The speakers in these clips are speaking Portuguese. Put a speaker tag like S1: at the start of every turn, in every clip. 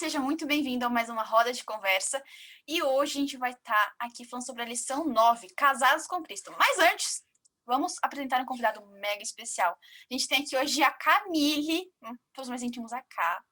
S1: seja muito bem-vindo a mais uma roda de conversa. E hoje a gente vai estar aqui falando sobre a lição 9, Casados com Cristo. Mas antes, vamos apresentar um convidado mega especial. A gente tem aqui hoje a Camille, para os mais íntimos a Cá,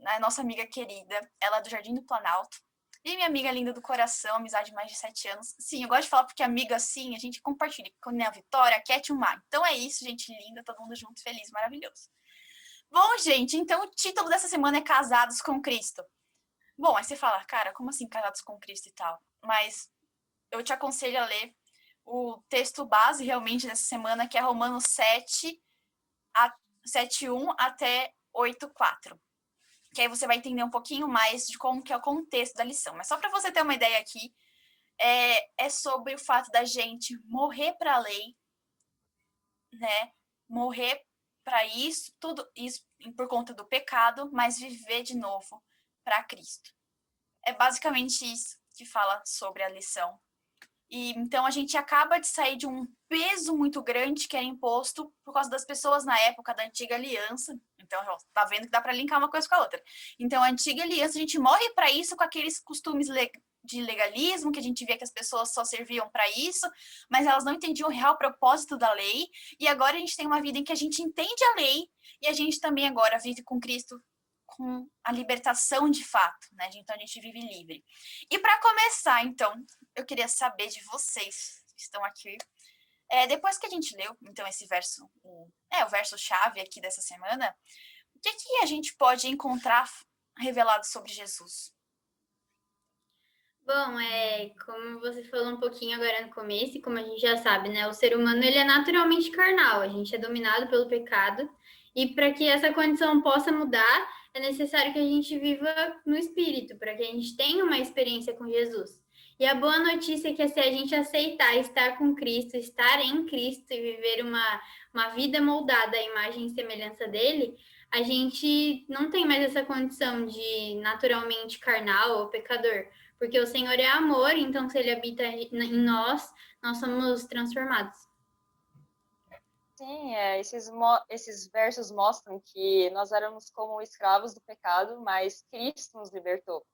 S1: a nossa amiga querida, ela é do Jardim do Planalto. E minha amiga linda do coração, amizade de mais de 7 anos. Sim, eu gosto de falar porque amiga assim, a gente compartilha. Com a Vitória, a Cat e o Mar. Então é isso, gente linda, todo mundo junto, feliz, maravilhoso. Bom, gente, então o título dessa semana é Casados com Cristo. Bom, aí você fala, cara, como assim Casados com Cristo e tal? Mas eu te aconselho a ler o texto base realmente dessa semana, que é Romanos 7:1 até 8:4. Que aí você vai entender um pouquinho mais de como que é o contexto da lição. Mas só para você ter uma ideia aqui, é sobre o fato da gente morrer para a lei, né? Morrer para isso, tudo isso por conta do pecado, mas viver de novo para Cristo. É basicamente isso que fala sobre a lição. E então a gente acaba de sair de um peso muito grande que era imposto por causa das pessoas na época da antiga aliança. Então, ó, tá vendo que dá para linkar uma coisa com a outra. Então, a antiga aliança, a gente morre para isso com aqueles costumes de legalismo, que a gente via que as pessoas só serviam para isso, mas elas não entendiam o real propósito da lei. E agora a gente tem uma vida em que a gente entende a lei e a gente também agora vive com Cristo, com a libertação de fato, né? Então a gente vive livre. E para começar, então, eu queria saber de vocês que estão aqui. Depois que a gente leu, então, esse verso, o verso-chave aqui dessa semana, o que a gente pode encontrar revelado sobre Jesus?
S2: Bom, como você falou um pouquinho agora no começo, e como a gente já sabe, né, o ser humano ele é naturalmente carnal, a gente é dominado pelo pecado, e para que essa condição possa mudar, é necessário que a gente viva no Espírito, para que a gente tenha uma experiência com Jesus. E a boa notícia é que se a gente aceitar estar com Cristo, estar em Cristo e viver uma vida moldada à imagem e semelhança dele, a gente não tem mais essa condição de naturalmente carnal ou pecador, porque o Senhor é amor, então se ele habita em nós, nós somos transformados.
S3: Sim, esses versos mostram que nós éramos como escravos do pecado, mas Cristo nos libertou.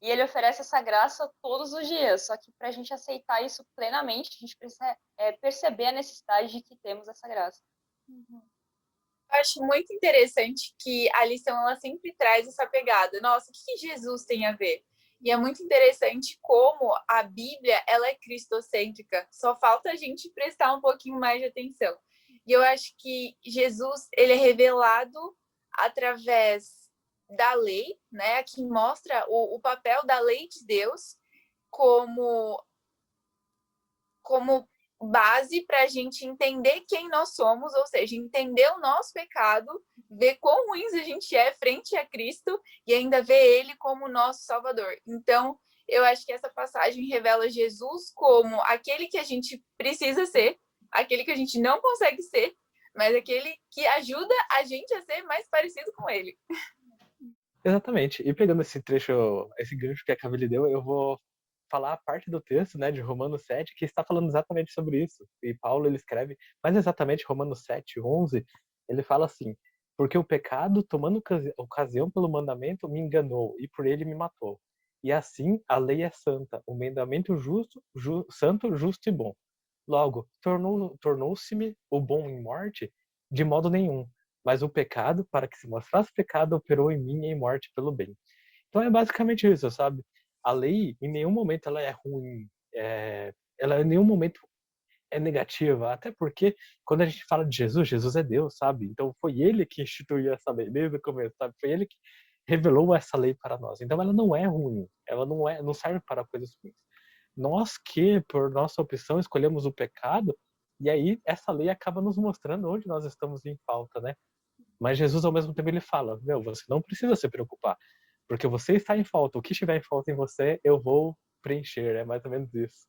S3: E ele oferece essa graça todos os dias, só que para a gente aceitar isso plenamente, a gente precisa perceber a necessidade de que temos essa graça.
S4: Eu acho muito interessante que a lição ela sempre traz essa pegada. Nossa, o que Jesus tem a ver? E é muito interessante como a Bíblia ela é cristocêntrica. Só falta a gente prestar um pouquinho mais de atenção. E eu acho que Jesus ele é revelado através da lei, né? Que mostra o papel da lei de Deus como base para a gente entender quem nós somos, ou seja, entender o nosso pecado, ver quão ruins a gente é frente a Cristo e ainda ver Ele como nosso Salvador. Então, eu acho que essa passagem revela Jesus como aquele que a gente precisa ser, aquele que a gente não consegue ser, mas aquele que ajuda a gente a ser mais parecido com Ele.
S5: Exatamente. E pegando esse trecho, esse gancho que a Camille deu, eu vou falar a parte do texto, né, de Romanos 7, que está falando exatamente sobre isso. E Paulo, ele escreve, mas exatamente Romanos 7:11, ele fala assim: porque o pecado, tomando ocasião pelo mandamento, me enganou, e por ele me matou. E assim, a lei é santa, o mandamento justo, santo, justo e bom. Logo, tornou-se-me o bom em morte? De modo nenhum. Mas o pecado, para que se mostrasse pecado, operou em mim em morte pelo bem. Então é basicamente isso, sabe? A lei, em nenhum momento ela é ruim, ela em nenhum momento é negativa, até porque quando a gente fala de Jesus, Jesus é Deus, sabe? Então foi ele que instituiu essa lei desde o começo, sabe? Foi ele que revelou essa lei para nós. Então ela não é ruim, ela não serve para coisas ruins. Nós que, por nossa opção, escolhemos o pecado, e aí essa lei acaba nos mostrando onde nós estamos em falta, né? Mas Jesus, ao mesmo tempo, ele fala: meu, você não precisa se preocupar, porque você está em falta. O que estiver em falta em você, eu vou preencher. É mais ou menos isso.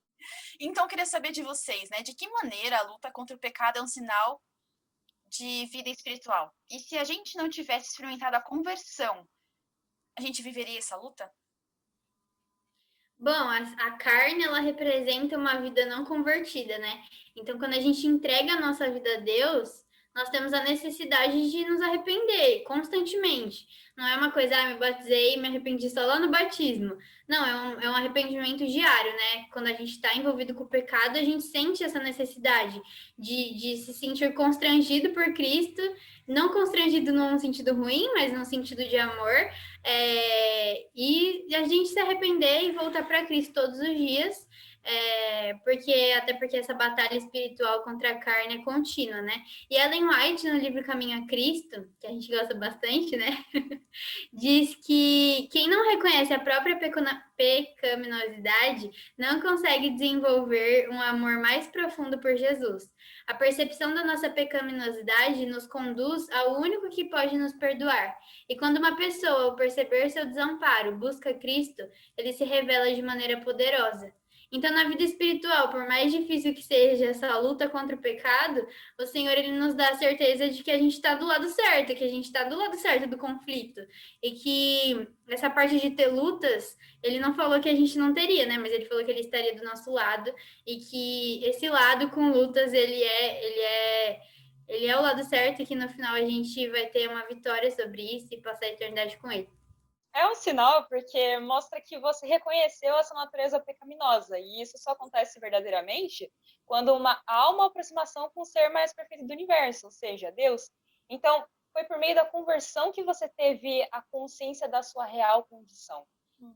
S1: Então, eu queria saber de vocês, né? De que maneira a luta contra o pecado é um sinal de vida espiritual? E se a gente não tivesse experimentado a conversão, a gente viveria essa luta?
S2: Bom, a carne, ela representa uma vida não convertida, né? Então, quando a gente entrega a nossa vida a Deus, nós temos a necessidade de nos arrepender constantemente. Não é uma coisa, me batizei e me arrependi só lá no batismo. Não, é um arrependimento diário, né? Quando a gente está envolvido com o pecado, a gente sente essa necessidade de se sentir constrangido por Cristo, não constrangido num sentido ruim, mas num sentido de amor, e a gente se arrepender e voltar para Cristo todos os dias, até porque essa batalha espiritual contra a carne é contínua, né? E Ellen White, no livro Caminho a Cristo, que a gente gosta bastante, né? Diz que quem não reconhece a própria pecaminosidade não consegue desenvolver um amor mais profundo por Jesus. A percepção da nossa pecaminosidade nos conduz ao único que pode nos perdoar. E quando uma pessoa, ao perceber seu desamparo, busca Cristo, ele se revela de maneira poderosa. Então, na vida espiritual, por mais difícil que seja essa luta contra o pecado, o Senhor ele nos dá a certeza de que a gente está do lado certo, que a gente está do lado certo do conflito. E que essa parte de ter lutas, ele não falou que a gente não teria, né? Mas ele falou que ele estaria do nosso lado e que esse lado com lutas, ele é o lado certo e que no final a gente vai ter uma vitória sobre isso e passar a eternidade com ele.
S3: É um sinal porque mostra que você reconheceu essa natureza pecaminosa, e isso só acontece verdadeiramente quando há uma aproximação com o ser mais perfeito do universo, ou seja, Deus. Então, foi por meio da conversão que você teve a consciência da sua real condição.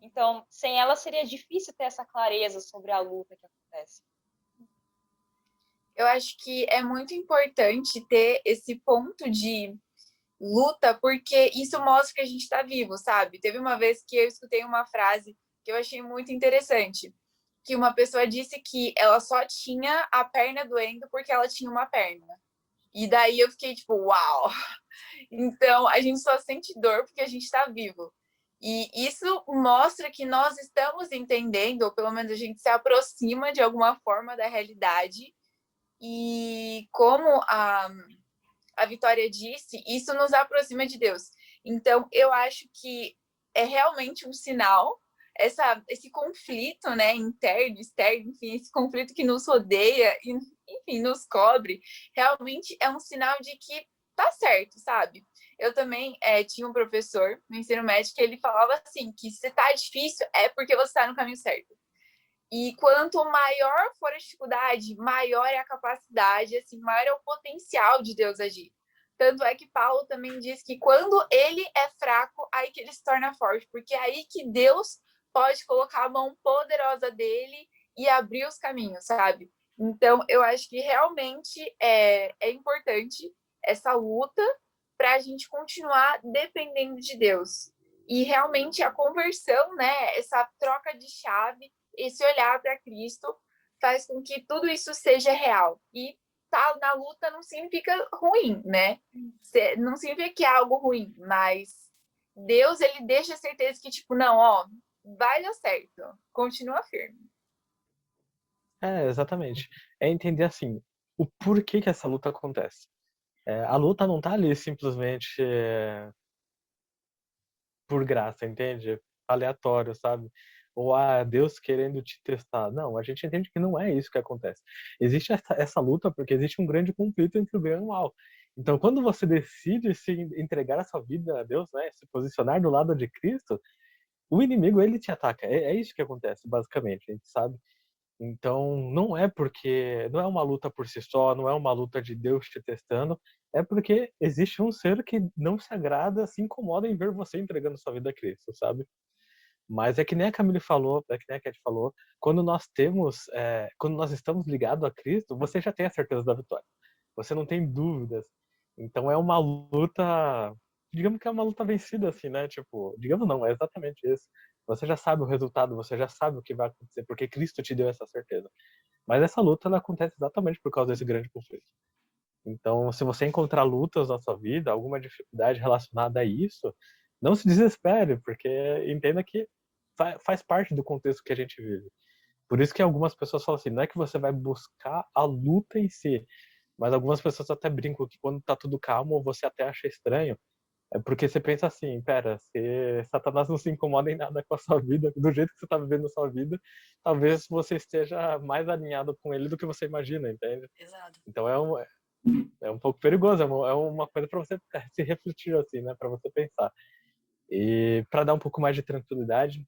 S3: Então, sem ela seria difícil ter essa clareza sobre a luta que acontece.
S4: Eu acho que é muito importante ter esse ponto de luta, porque isso mostra que a gente está vivo, sabe? Teve uma vez que eu escutei uma frase que eu achei muito interessante, que uma pessoa disse que ela só tinha a perna doendo porque ela tinha uma perna. E daí eu fiquei tipo, uau! Então, a gente só sente dor porque a gente está vivo. E isso mostra que nós estamos entendendo, ou pelo menos a gente se aproxima de alguma forma da realidade. E como a Vitória disse, isso nos aproxima de Deus. Então, eu acho que é realmente um sinal, esse conflito, né, interno, externo, enfim, esse conflito que nos rodeia e, enfim, nos cobre, realmente é um sinal de que tá certo, sabe? Eu também tinha um professor no ensino médio que ele falava assim, que se tá difícil é porque você tá no caminho certo. E quanto maior for a dificuldade, maior é a capacidade, assim, maior é o potencial de Deus agir. Tanto é que Paulo também diz que quando ele é fraco, aí que ele se torna forte, porque é aí que Deus pode colocar a mão poderosa dele e abrir os caminhos, sabe? Então, eu acho que realmente é importante essa luta para a gente continuar dependendo de Deus. E realmente a conversão, né, essa troca de chave, esse olhar para Cristo faz com que tudo isso seja real. E tá na luta não significa ruim, né? Não significa que é algo ruim, mas Deus, ele deixa a certeza que, tipo, não, ó, vai dar certo. Continua firme.
S5: Exatamente. É entender, assim, o porquê que essa luta acontece. A luta não tá ali simplesmente por graça, entende? Aleatório, sabe? Ou Deus querendo te testar. Não, a gente entende que não é isso que acontece. Existe essa luta porque existe um grande conflito entre o bem e o mal. Então, quando você decide se entregar a sua vida a Deus, né, se posicionar do lado de Cristo, o inimigo, ele te ataca. É isso que acontece, basicamente, a gente sabe. Então, não é uma luta por si só, não é uma luta de Deus te testando, é porque existe um ser que não se agrada, se incomoda em ver você entregando sua vida a Cristo, sabe? Mas é que nem a Camille falou, é que nem a Cat falou, quando nós estamos ligados a Cristo, você já tem a certeza da vitória. Você não tem dúvidas. Então é uma luta, digamos que é uma luta vencida, assim, né? Tipo, digamos não, é exatamente isso. Você já sabe o resultado, você já sabe o que vai acontecer, porque Cristo te deu essa certeza. Mas essa luta, ela acontece exatamente por causa desse grande conflito. Então, se você encontrar lutas na sua vida, alguma dificuldade relacionada a isso, não se desespere, porque entenda que faz parte do contexto que a gente vive. Por isso que algumas pessoas falam assim, não é que você vai buscar a luta em si, mas algumas pessoas até brincam que quando tá tudo calmo, você até acha estranho, é porque você pensa assim, pera, se Satanás não se incomoda em nada com a sua vida, do jeito que você tá vivendo a sua vida, talvez você esteja mais alinhado com ele do que você imagina, entende?
S1: Exato.
S5: Então É um pouco perigoso, é uma coisa para você se refletir assim, né? Para você pensar. E para dar um pouco mais de tranquilidade,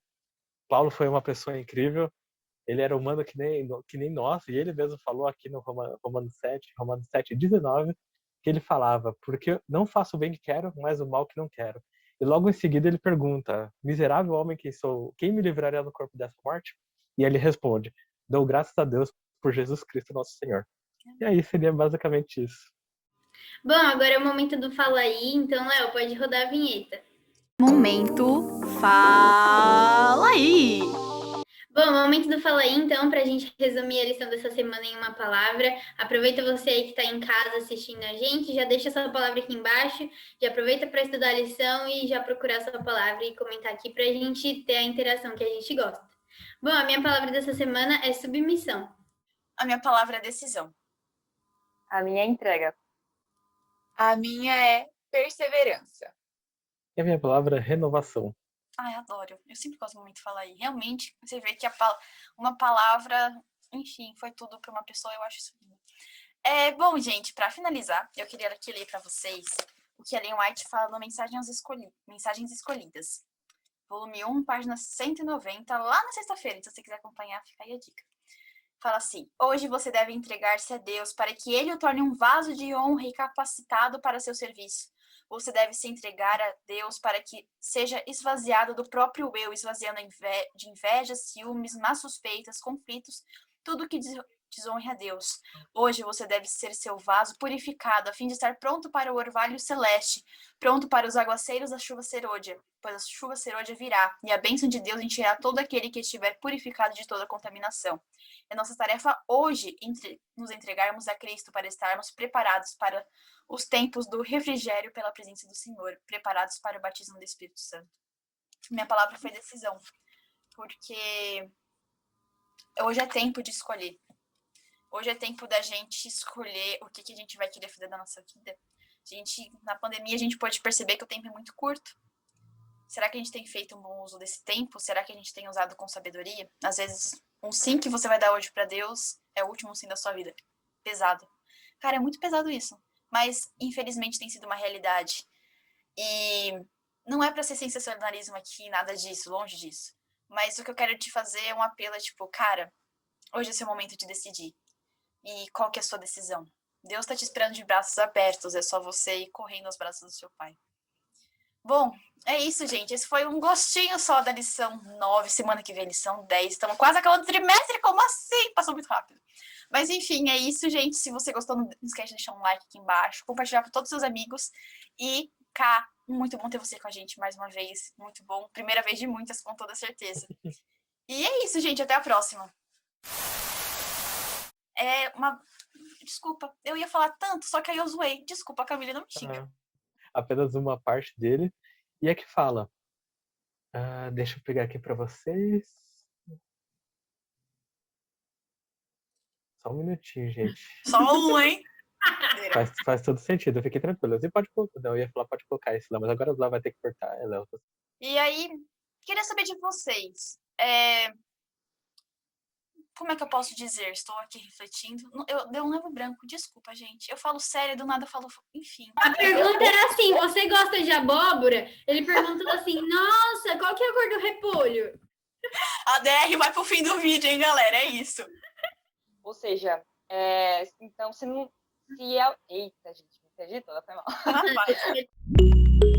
S5: Paulo foi uma pessoa incrível. Ele era humano que nem nós, e ele mesmo falou aqui no Romanos 7:19, que ele falava: porque não faço o bem que quero, mas o mal que não quero. E logo em seguida ele pergunta: miserável homem que sou, quem me livraria do corpo dessa morte? E ele responde: dou graças a Deus por Jesus Cristo nosso Senhor. E aí seria basicamente isso.
S2: Bom, agora é o momento do Fala Aí, então, Léo, pode rodar a vinheta.
S6: Momento Fala Aí!
S2: Bom, momento do Fala Aí, então, para a gente resumir a lição dessa semana em uma palavra. Aproveita você aí que está em casa assistindo a gente, já deixa sua palavra aqui embaixo, já aproveita para estudar a lição e já procurar sua palavra e comentar aqui para a gente ter a interação que a gente gosta. Bom, a minha palavra dessa semana é submissão.
S1: A minha palavra é decisão.
S3: A minha é entrega.
S4: A minha é perseverança.
S5: E a minha palavra é renovação.
S1: Ai, adoro. Eu sempre gosto muito de falar aí. Realmente, você vê que uma palavra, enfim, foi tudo para uma pessoa, eu acho isso lindo. Bom, gente, para finalizar, eu queria aqui ler para vocês o que a Ellen White fala no Mensagens Escolhidas. Volume 1, página 190, lá na sexta-feira. Se você quiser acompanhar, fica aí a dica. Fala assim: hoje você deve entregar-se a Deus para que Ele o torne um vaso de honra e capacitado para seu serviço. Você deve se entregar a Deus para que seja esvaziado do próprio eu, esvaziando de inveja, ciúmes, más suspeitas, conflitos, tudo que desonre a Deus. Hoje você deve ser seu vaso purificado, a fim de estar pronto para o orvalho celeste, pronto para os aguaceiros da chuva serôdia, pois a chuva serôdia virá, e a bênção de Deus encherá todo aquele que estiver purificado de toda contaminação. É nossa tarefa hoje nos entregarmos a Cristo para estarmos preparados para os tempos do refrigério pela presença do Senhor, preparados para o batismo do Espírito Santo. Minha palavra foi decisão, porque hoje é tempo de escolher. Hoje é tempo da gente escolher o que a gente vai querer fazer da nossa vida. Na pandemia, a gente pode perceber que o tempo é muito curto. Será que a gente tem feito um bom uso desse tempo? Será que a gente tem usado com sabedoria? Às vezes, um sim que você vai dar hoje para Deus é o último sim da sua vida. Pesado. Cara, é muito pesado isso. Mas, infelizmente, tem sido uma realidade. E não é para ser sensacionalismo aqui, nada disso, longe disso. Mas o que eu quero te fazer é um apelo, tipo, cara, hoje é seu momento de decidir. E qual que é a sua decisão? Deus está te esperando de braços abertos, é só você ir correndo aos braços do seu Pai. Bom, é isso, gente. Esse foi um gostinho só da lição 9. Semana que vem, lição 10. Estamos quase acabando o trimestre. Como assim? Passou muito rápido. Mas, enfim, é isso, gente. Se você gostou, não esquece de deixar um like aqui embaixo. Compartilhar com todos os seus amigos. E, Cá, muito bom ter você com a gente mais uma vez. Muito bom. Primeira vez de muitas, com toda certeza. E é isso, gente. Até a próxima. Desculpa, eu ia falar tanto, só que aí eu zoei. Desculpa, Camila, não me xinga.
S5: Apenas uma parte dele. E é que fala. Deixa eu pegar aqui para vocês. Só um minutinho, gente.
S1: Só um, hein?
S5: Faz todo sentido, eu fiquei tranquilo. Você pode colocar. Não, eu ia falar, pode colocar isso lá, mas agora o Léo vai ter que cortar. Léo.
S1: E aí, queria saber de vocês. Como é que eu posso dizer? Estou aqui refletindo. Eu dei um leve branco, desculpa, gente. Eu falo sério, do nada eu falo. Enfim.
S2: A pergunta era assim: você gosta de abóbora? Ele perguntou assim: nossa, qual que é a cor do repolho?
S1: A DR vai pro fim do vídeo, hein, galera? É isso.
S3: Ou seja, então se não. Eita, gente, me perdi toda, foi mal.
S1: Vai.